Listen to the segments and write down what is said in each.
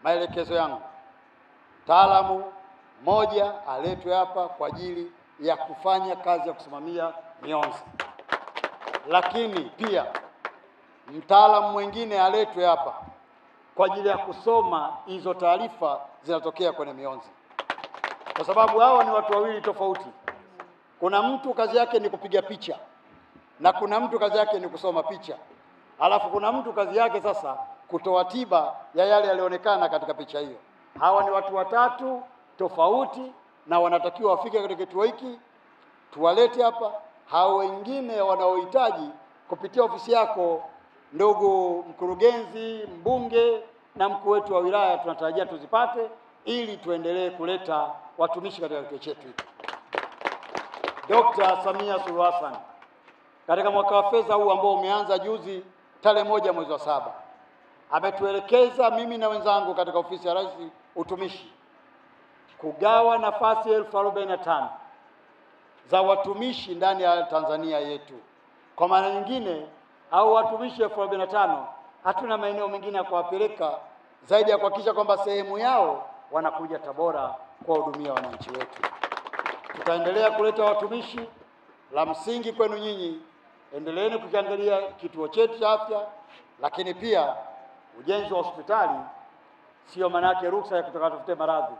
maelekezo yangu, mtaalamu mmoja aletwe hapa kwa ajili ya kufanya kazi ya kusimamia mionzi, lakini pia mtaalamu mwingine aletwe hapa kwa ajili ya kusoma hizo taarifa zinatokea kwenye mionzi, kwa sababu hawa ni watu wawili tofauti. Kuna mtu kazi yake ni kupiga picha na kuna mtu kazi yake ni kusoma picha, alafu kuna mtu kazi yake sasa kutoa tiba ya yale yalionekana katika picha hiyo. Hawa ni watu watatu tofauti na wanatakiwa wafike katika kituo hiki, tuwalete hapa. Hao wengine wanaohitaji kupitia ofisi yako, ndugu mkurugenzi, mbunge na mkuu wetu wa wilaya, tunatarajia tuzipate ili tuendelee kuleta watumishi katika kituo chetu hiki. Dr. Samia Suluhu Hassan katika mwaka wa fedha huu ambao umeanza juzi tarehe 1 mwezi wa 7 ametuelekeza mimi na wenzangu katika ofisi ya Rais utumishi kugawa nafasi 45,000 za watumishi ndani ya Tanzania yetu. Kwa maana nyingine, au watumishi 45,000 hatuna maeneo mengine ya kuwapeleka zaidi ya kuhakikisha kwamba sehemu yao wanakuja Tabora kuwahudumia wananchi wetu. Tutaendelea kuleta watumishi. La msingi kwenu nyinyi, endeleeni kukiangalia kituo chetu cha afya, lakini pia ujenzi wa hospitali sio manake ruhusa ya kutoka tafute maradhi.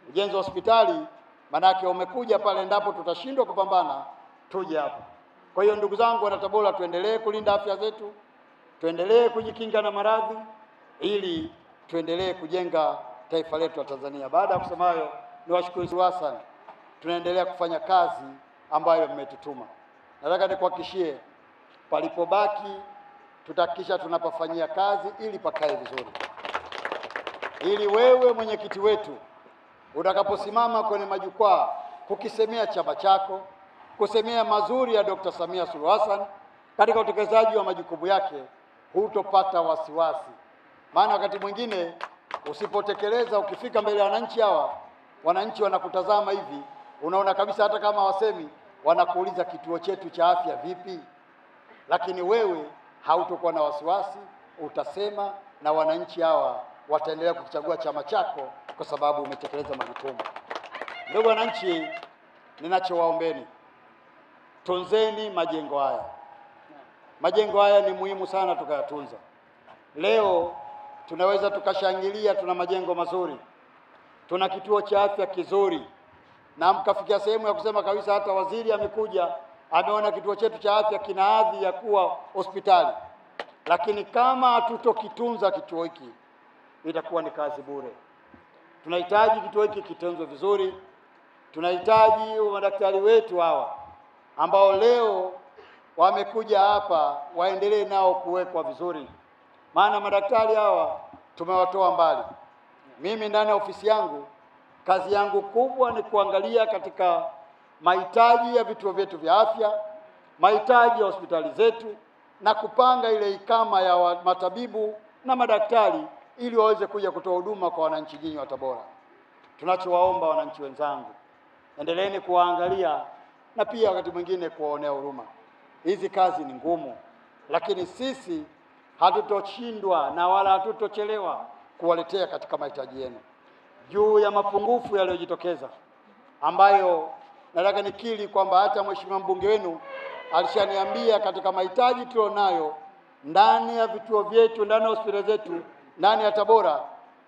Ujenzi wa hospitali manake umekuja pale endapo tutashindwa kupambana tuje hapa. Kwa hiyo ndugu zangu wana Tabora, tuendelee kulinda afya zetu, tuendelee kujikinga na maradhi ili tuendelee kujenga taifa letu la Tanzania. Baada ya kusema hayo, niwashukuru sana. Tunaendelea kufanya kazi ambayo mmetutuma. Nataka nikuhakikishie palipobaki tutahakikisha tunapafanyia kazi ili pakae vizuri, ili wewe mwenyekiti wetu utakaposimama kwenye majukwaa kukisemea chama chako, kusemea mazuri ya Dr. Samia Suluhu Hassan katika utekelezaji wa majukumu yake, hutopata wasiwasi. Maana wakati mwingine usipotekeleza, ukifika mbele ya wananchi hawa, wananchi wanakutazama hivi, unaona kabisa hata kama wasemi, wanakuuliza kituo chetu cha afya vipi? Lakini wewe hautokuwa na wasiwasi, utasema na wananchi hawa wataendelea kuchagua chama chako kwa sababu umetekeleza majukumu. Ndugu wananchi, ninachowaombeni, tunzeni majengo haya. Majengo haya ni muhimu sana tukayatunza. Leo tunaweza tukashangilia tuna majengo mazuri, tuna kituo cha afya kizuri, na mkafikia sehemu ya kusema kabisa hata waziri amekuja ameona kituo chetu cha afya kina hadhi ya kuwa hospitali. Lakini kama hatutokitunza kituo hiki itakuwa ni kazi bure. Tunahitaji kituo hiki kitunzwe vizuri. Tunahitaji madaktari wetu hawa ambao leo wamekuja hapa waendelee nao kuwekwa vizuri, maana madaktari hawa tumewatoa mbali. Mimi ndani ya ofisi yangu kazi yangu kubwa ni kuangalia katika mahitaji ya vituo vyetu vya afya, mahitaji ya hospitali zetu, na kupanga ile ikama ya matabibu na madaktari ili waweze kuja kutoa huduma kwa wananchi nyinyi wa Tabora. Tunachowaomba wananchi wenzangu, endeleeni kuwaangalia na pia wakati mwingine kuwaonea huruma. Hizi kazi ni ngumu, lakini sisi hatutoshindwa na wala hatutochelewa kuwaletea katika mahitaji yenu. Juu ya mapungufu yaliyojitokeza ambayo nataka nikiri kwamba hata mheshimiwa mbunge wenu alishaniambia katika mahitaji tulionayo ndani ya vituo vyetu, ndani ya hospitali zetu, ndani ya Tabora,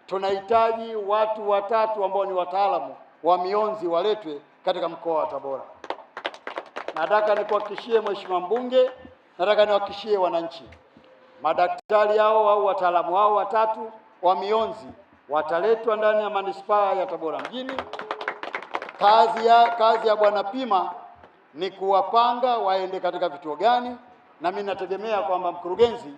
tunahitaji watu watatu ambao ni wataalamu wa mionzi waletwe katika mkoa wa Tabora. Nataka nikuhakikishie mheshimiwa mbunge, nataka niwahakikishie wananchi, madaktari hao au wataalamu hao watatu wa mionzi wataletwa ndani ya manispaa ya Tabora mjini. Kazi ya Bwana Pima ni kuwapanga waende katika vituo gani, na mimi nategemea kwamba mkurugenzi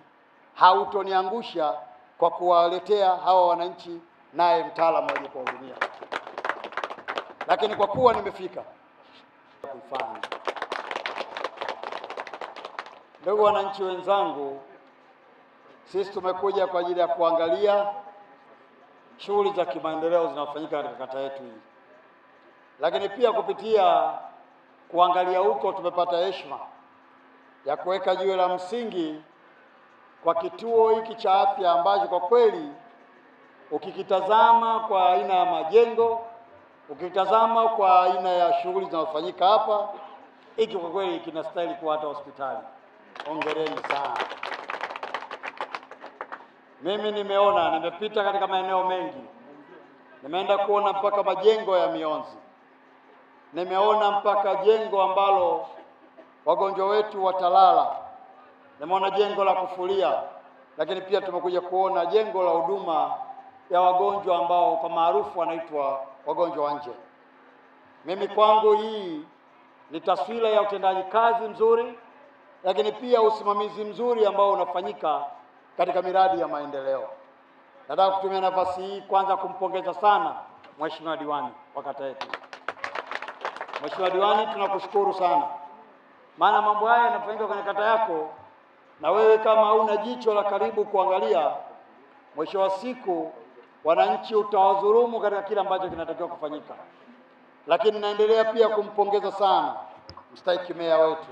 hautoniangusha kwa kuwaletea hawa wananchi naye mtaalamu aje kuwahudumia. Lakini kwa kuwa nimefika kufanya, ndugu wananchi wenzangu, sisi tumekuja kwa ajili ya kuangalia shughuli za kimaendeleo zinazofanyika katika kata yetu hii, lakini pia kupitia kuangalia huko tumepata heshima ya kuweka jiwe la msingi kwa kituo hiki cha afya ambacho kwa kweli ukikitazama kwa aina ya majengo, ukitazama kwa aina ya shughuli zinazofanyika hapa, hiki kwa kweli kinastahili kuwa hata hospitali. Hongereni sana. Mimi nimepita katika maeneo mengi, nimeenda kuona mpaka majengo ya mionzi, nimeona mpaka jengo ambalo wagonjwa wetu watalala, nimeona jengo la kufulia, lakini pia tumekuja kuona jengo la huduma ya wagonjwa ambao kwa maarufu wanaitwa wagonjwa wa nje. Mimi kwangu hii ni taswira ya utendaji kazi mzuri, lakini pia usimamizi mzuri ambao unafanyika katika miradi ya maendeleo. Nataka kutumia nafasi hii kwanza kumpongeza sana Mheshimiwa Diwani wa kata yetu. Mheshimiwa Diwani, tunakushukuru sana, maana mambo haya yanafanyika kwenye kata yako, na wewe kama hauna jicho la karibu kuangalia, mwisho wa siku wananchi utawadhulumu katika kile ambacho kinatakiwa kufanyika. Lakini naendelea pia kumpongeza sana mstahiki meya wetu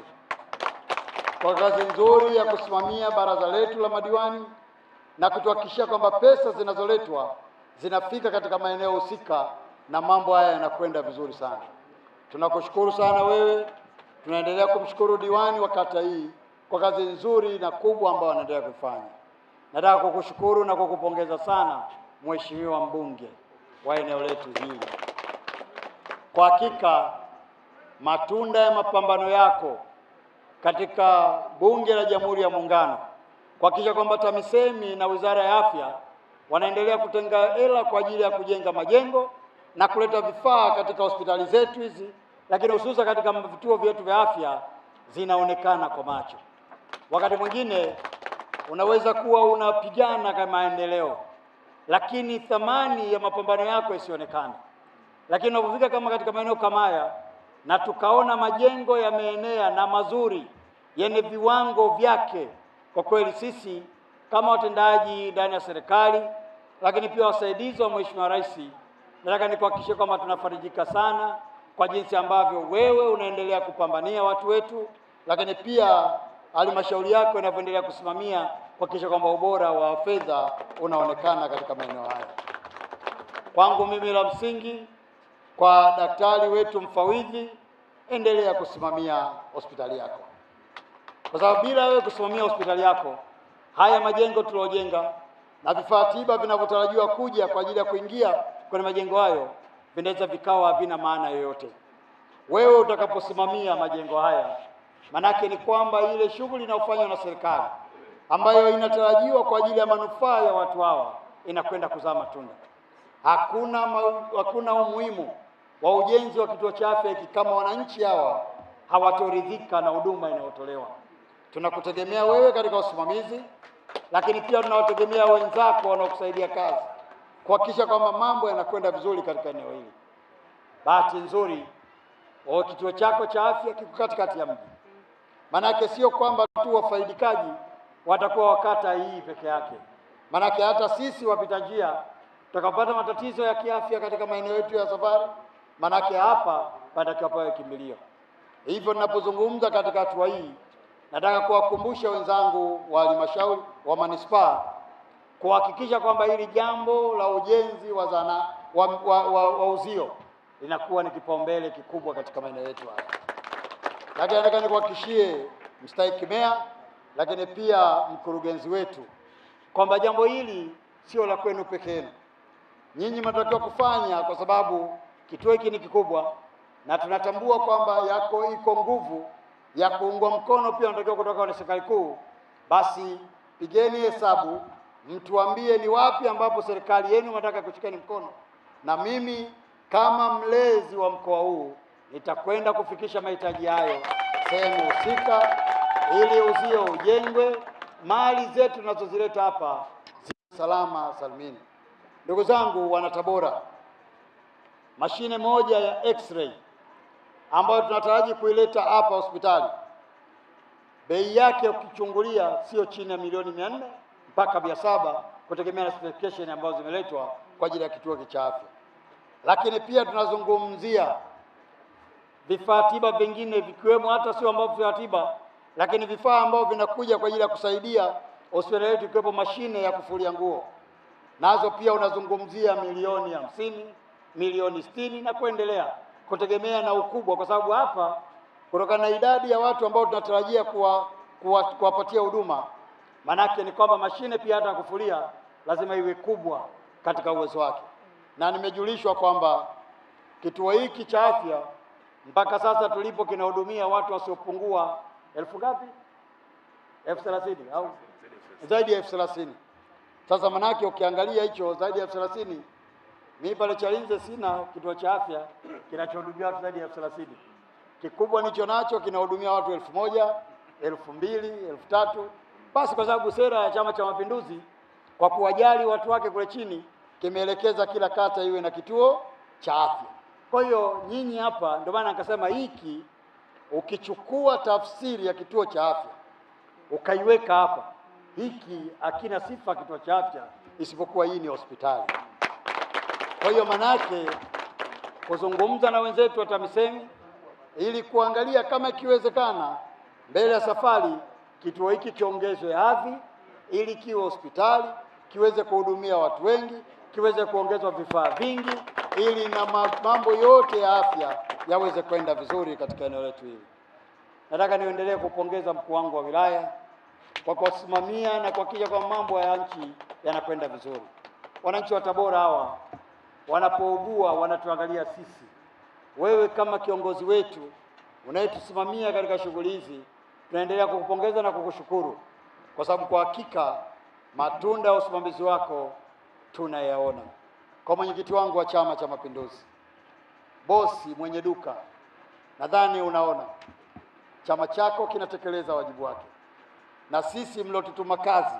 kwa kazi nzuri ya kusimamia baraza letu la madiwani na kutuhakikishia kwamba pesa zinazoletwa zinafika katika maeneo husika na mambo haya yanakwenda vizuri sana. Tunakushukuru sana wewe. Tunaendelea kumshukuru diwani wa kata hii kwa kazi nzuri na kubwa ambayo anaendelea kufanya. Nataka kukushukuru na kukupongeza sana Mheshimiwa mbunge wa eneo letu hili. Kwa hakika matunda ya mapambano yako katika Bunge la Jamhuri ya Muungano kuhakikisha kwamba TAMISEMI na Wizara ya Afya wanaendelea kutenga hela kwa ajili ya kujenga majengo na kuleta vifaa katika hospitali zetu hizi, lakini hususa katika vituo vyetu vya afya, zinaonekana kwa macho. Wakati mwingine unaweza kuwa unapigana kwa maendeleo, lakini thamani ya mapambano yako isionekane. Lakini unapofika kama katika maeneo kama haya na tukaona majengo yameenea na mazuri yenye viwango vyake, kwa kweli sisi kama watendaji ndani ya serikali, lakini pia wasaidizi wa Mheshimiwa Rais, nataka nikuhakikishie kwamba tunafarijika sana kwa jinsi ambavyo wewe unaendelea kupambania watu wetu, lakini pia halmashauri yako inavyoendelea kusimamia kuhakikisha kwamba ubora wa fedha unaonekana katika maeneo haya. Kwangu mimi la msingi, kwa daktari wetu mfawidhi, endelea kusimamia hospitali yako, kwa sababu bila wewe kusimamia hospitali yako, haya majengo tuliojenga na vifaa tiba vinavyotarajiwa kuja kwa ajili ya kuingia kwenye majengo hayo vinaweza vikawa havina maana yoyote. Wewe utakaposimamia majengo haya, manake ni kwamba ile shughuli inayofanywa na serikali ambayo inatarajiwa kwa ajili ya manufaa ya watu hawa inakwenda kuzaa matunda. Hakuna umuhimu wa ujenzi wa kituo cha afya hiki kama wananchi hawa hawatoridhika na huduma inayotolewa. Tunakutegemea wewe katika usimamizi, lakini pia tunawategemea wenzako wanaokusaidia kazi kuhakikisha kwamba mambo yanakwenda vizuri katika eneo hili. Bahati nzuri kituo chako cha afya kiko katikati ya mji, manake sio kwamba tu wafaidikaji watakuwa wakata hii peke yake, manake hata sisi wapita njia tutakapata matatizo ya kiafya katika maeneo yetu ya safari, manake hapa patakiwa pawe kimbilio. Hivyo ninapozungumza katika hatua hii, nataka kuwakumbusha wenzangu wa halmashauri wa manispaa kuhakikisha kwamba hili jambo la ujenzi wa uzio linakuwa ni kipaumbele kikubwa katika maeneo yetu haya. Lakini nataka nikuhakikishie mstahiki meya, lakini pia mkurugenzi wetu, kwamba jambo hili sio la kwenu peke yenu. Nyinyi mnatakiwa kufanya, kwa sababu kituo hiki ni kikubwa na tunatambua kwamba iko nguvu ya kuungwa mkono pia unatakiwa kutoka kwa serikali kuu. Basi pigeni hesabu, mtuambie ni wapi ambapo serikali yenu nataka kushikeni mkono, na mimi kama mlezi wa mkoa huu nitakwenda kufikisha mahitaji hayo sehemu husika, ili uzio ujengwe, mali zetu tunazozileta hapa ziwe salama salimini. Ndugu zangu wana Tabora, mashine moja ya x-ray ambayo tunataraji kuileta hapa hospitali, bei yake ukichungulia sio chini ya milioni 400 mpaka 700 kutegemea na specification ambazo zimeletwa kwa ajili ya kituo cha afya. Lakini pia tunazungumzia vifaa tiba vingine vikiwemo hata sio ambavyo vifaa tiba, lakini vifaa ambavyo vinakuja kwa ajili ya kusaidia hospitali yetu, ikiwepo mashine ya kufulia nguo. nazo pia unazungumzia milioni 50, milioni 60 na kuendelea, kutegemea na ukubwa, kwa sababu hapa kutokana na idadi ya watu ambao tunatarajia kuwapatia huduma, manake ni kwamba mashine pia hata kufulia lazima iwe kubwa katika uwezo wake. Na nimejulishwa kwamba kituo hiki cha afya mpaka sasa tulipo kinahudumia watu wasiopungua 1000 ngapi? 30,000 au zaidi ya 30,000. Sasa manake ukiangalia hicho zaidi ya 30,000, mimi pale Chalinze sina kituo cha afya kinachohudumia watu zaidi ya 30,000. Kikubwa nicho nacho kinahudumia watu 1,000, 2,000, 3,000. Basi kwa sababu sera ya Chama cha Mapinduzi kwa kuwajali watu wake kule chini kimeelekeza kila kata iwe na kituo cha afya. Kwa hiyo nyinyi hapa, ndio maana nikasema hiki ukichukua tafsiri ya kituo cha afya ukaiweka hapa, hiki hakina sifa kituo cha afya, isipokuwa hii ni hospitali. Kwa hiyo manake kuzungumza na wenzetu wa TAMISEMI ili kuangalia kama ikiwezekana mbele ya safari kituo hiki kiongezwe hadhi ili kiwe hospitali, kiweze kuhudumia watu wengi, kiweze kuongezwa vifaa vingi, ili na mambo yote ya afya yaweze kwenda vizuri katika eneo letu hili. Nataka niendelee kupongeza mkuu wangu wa wilaya kwa kusimamia na kuhakikisha kwamba mambo ya nchi yanakwenda vizuri. Wananchi wa Tabora hawa wanapougua wanatuangalia sisi. Wewe kama kiongozi wetu unayetusimamia katika shughuli hizi, tunaendelea kukupongeza na kukushukuru, kwa sababu kwa hakika matunda ya usimamizi wako tunayaona. Kwa mwenyekiti wangu wa Chama cha Mapinduzi, bosi mwenye duka, nadhani unaona chama chako kinatekeleza wajibu wake, na sisi mliotutuma kazi